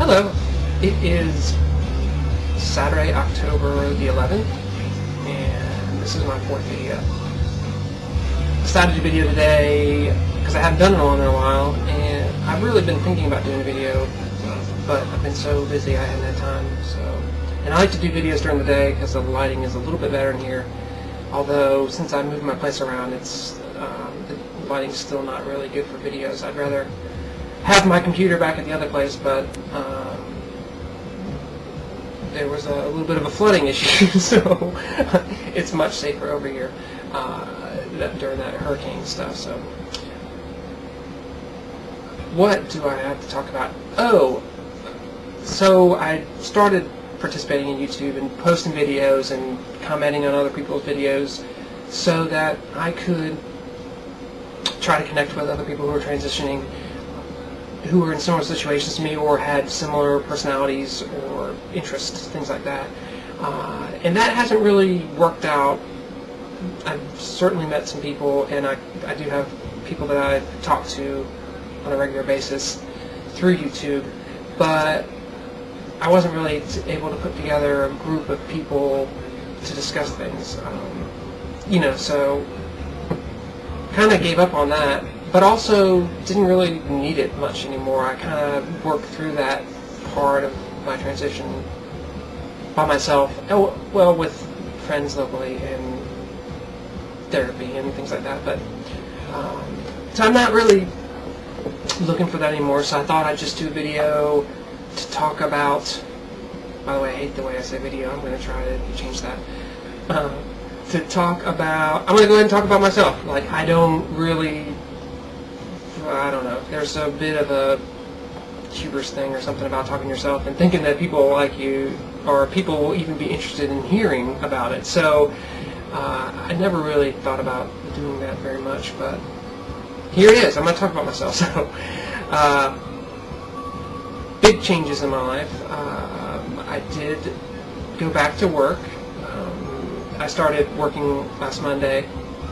Hello. It is Saturday, October the 11th, and this is my fourth video. I decided to do a video today because I haven't done one in a while, and I've really been thinking about doing a video, but I've been so busy I haven't had time. And I like to do videos during the day because the lighting is a little bit better in here. Although since I moved my place around, the lighting's still not really good for videos. I'd rather have my computer back at the other place, but there was a little bit of a flooding issue, so it's much safer over here during that hurricane stuff. So what do I have to talk about? Oh, so I started participating in YouTube and posting videos and commenting on other people's videos so that I could try to connect with other people who are transitioning, who were in similar situations to me or had similar personalities or interests, things like that. And that hasn't really worked out. I've certainly met some people, and I do have people that I talk to on a regular basis through YouTube, but I wasn't really able to put together a group of people to discuss things. So kind of gave up on that, but also didn't really need it much anymore. I kind of worked through that part of my transition by myself, well, with friends locally and therapy and things like that. But so I'm not really looking for that anymore, so I thought I'd just do a video to talk about, by the way, I hate the way I say video, I'm going to try to change that, to talk about, I'm going to go ahead and talk about myself. Like, I don't know, there's a bit of a hubris thing or something about talking to yourself and thinking that people like you, or people will even be interested in hearing about it. So I never really thought about doing that very much, but here it is. I'm going to talk about myself. So big changes in my life. I did go back to work. I started working last Monday,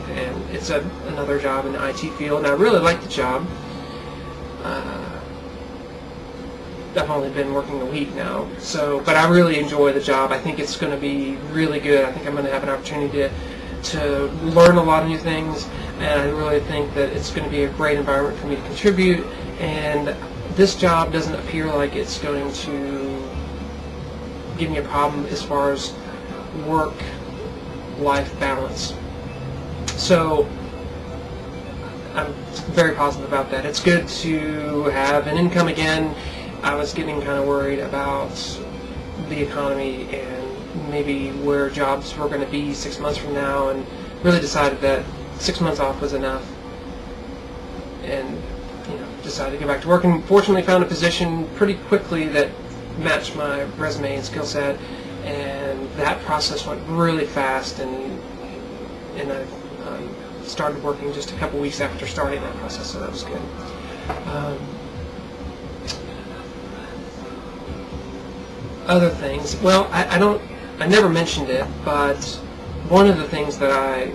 and it's another job in the IT field, and I really like the job. I've only been working a week now, but I really enjoy the job. I think it's going to be really good. I think I'm going to have an opportunity to learn a lot of new things, and I really think that it's going to be a great environment for me to contribute, and this job doesn't appear like it's going to give me a problem as far as work-life balance. So I'm very positive about that. It's good to have an income again. I was getting kind of worried about the economy and maybe where jobs were going to be 6 months from now, and really decided that 6 months off was enough, and decided to go back to work, and fortunately found a position pretty quickly that matched my resume and skill set, and that process went really fast, and I started working just a couple weeks after starting that process, so that was good. Other things, well, I never mentioned it, but one of the things that I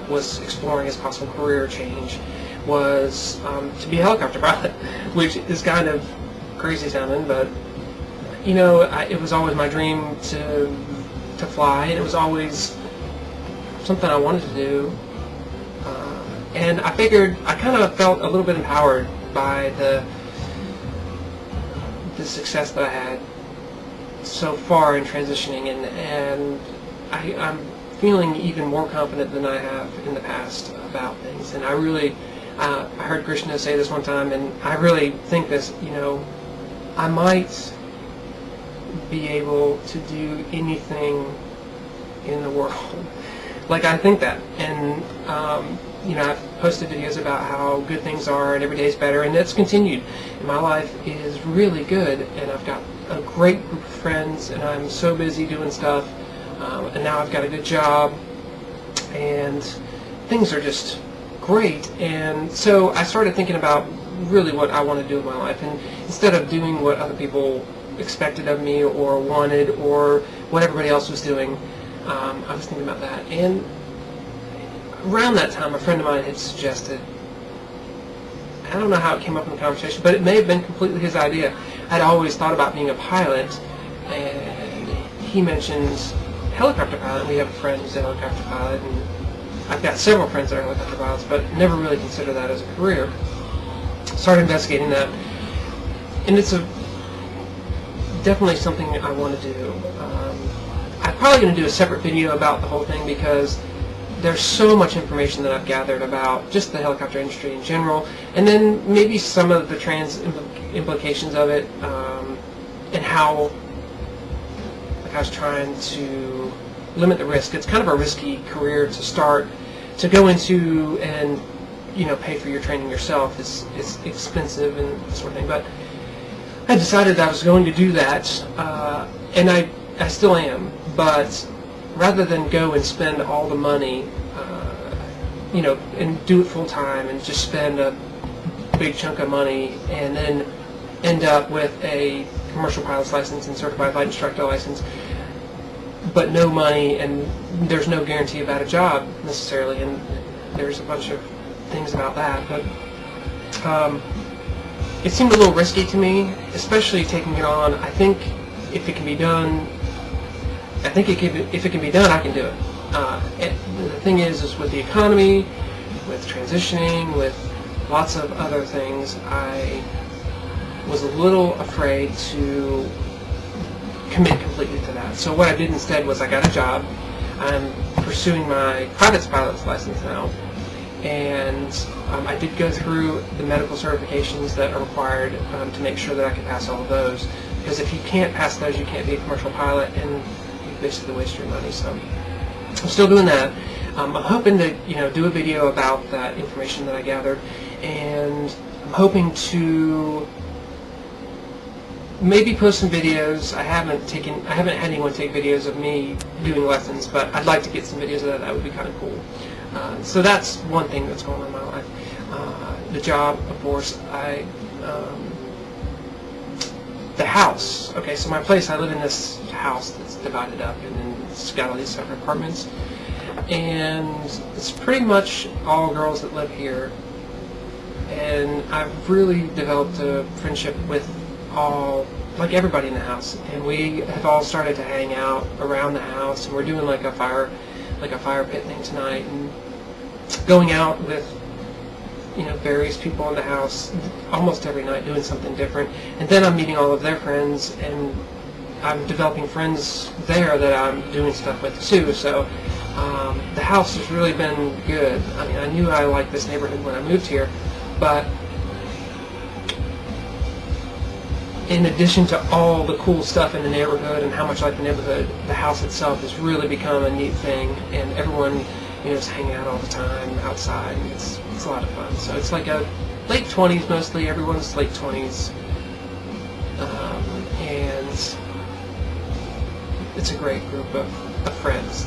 was exploring as possible career change was to be a helicopter pilot, which is kind of crazy sounding, but it was always my dream to fly, and it was always something I wanted to do. And I figured I kind of felt a little bit empowered by the success that I had so far in transitioning, and I'm feeling even more confident than I have in the past about things. And I really, I heard Krishna say this one time, and I really think this, I might be able to do anything in the world. Like, I think that, and I've posted videos about how good things are and every day is better, and it's continued. And my life is really good, and I've got a great group of friends, and I'm so busy doing stuff, and now I've got a good job, and things are just great. And so I started thinking about really what I want to do with my life, and instead of doing what other people expected of me or wanted or what everybody else was doing, I was thinking about that. And around that time, a friend of mine had suggested, I don't know how it came up in the conversation, but it may have been completely his idea, I'd always thought about being a pilot, and he mentioned helicopter pilot. We have a friend who's a helicopter pilot, and I've got several friends that are helicopter pilots, but never really considered that as a career. Started investigating that, and it's definitely something I want to do. I'm probably going to do a separate video about the whole thing because there's so much information that I've gathered about just the helicopter industry in general, and then maybe some of the implications of it, and how, like, I was trying to limit the risk. It's kind of a risky career to start, to go into, and pay for your training yourself. It's expensive and that sort of thing. But I decided that I was going to do that, and I still am. But rather than go and spend all the money, and do it full time and just spend a big chunk of money and then end up with a commercial pilot's license and certified flight instructor license, but no money, and there's no guarantee about a job necessarily, and there's a bunch of things about that, but it seemed a little risky to me, especially taking it on. I think if it can be done, if it can be done, I can do it. The thing is with the economy, with transitioning, with lots of other things, I was a little afraid to commit completely to that. So what I did instead was I got a job. I'm pursuing my private pilot's license now, and I did go through the medical certifications that are required to make sure that I could pass all of those, because if you can't pass those, you can't be a commercial pilot, and you basically waste your money. So I'm still doing that. I'm hoping to do a video about that information that I gathered, and I'm hoping to maybe post some videos. I haven't had anyone take videos of me doing lessons, but I'd like to get some videos of that. That would be kind of cool. So that's one thing that's going on in my life. The job, of course. The house. Okay, so my place, I live in this house that's divided up, and then it's got all these separate apartments, and it's pretty much all girls that live here, and I've really developed a friendship with everybody in the house, and we have all started to hang out around the house, and we're doing like a fire pit thing tonight, and going out with various people in the house almost every night, doing something different. And then I'm meeting all of their friends, and I'm developing friends there that I'm doing stuff with too. So the house has really been good. I mean, I knew I liked this neighborhood when I moved here, but in addition to all the cool stuff in the neighborhood and how much I like the neighborhood, the house itself has really become a neat thing, and everyone is hanging out all the time outside, and it's a lot of fun. So it's like a late 20s mostly. Everyone's late 20s, and it's a great group of friends.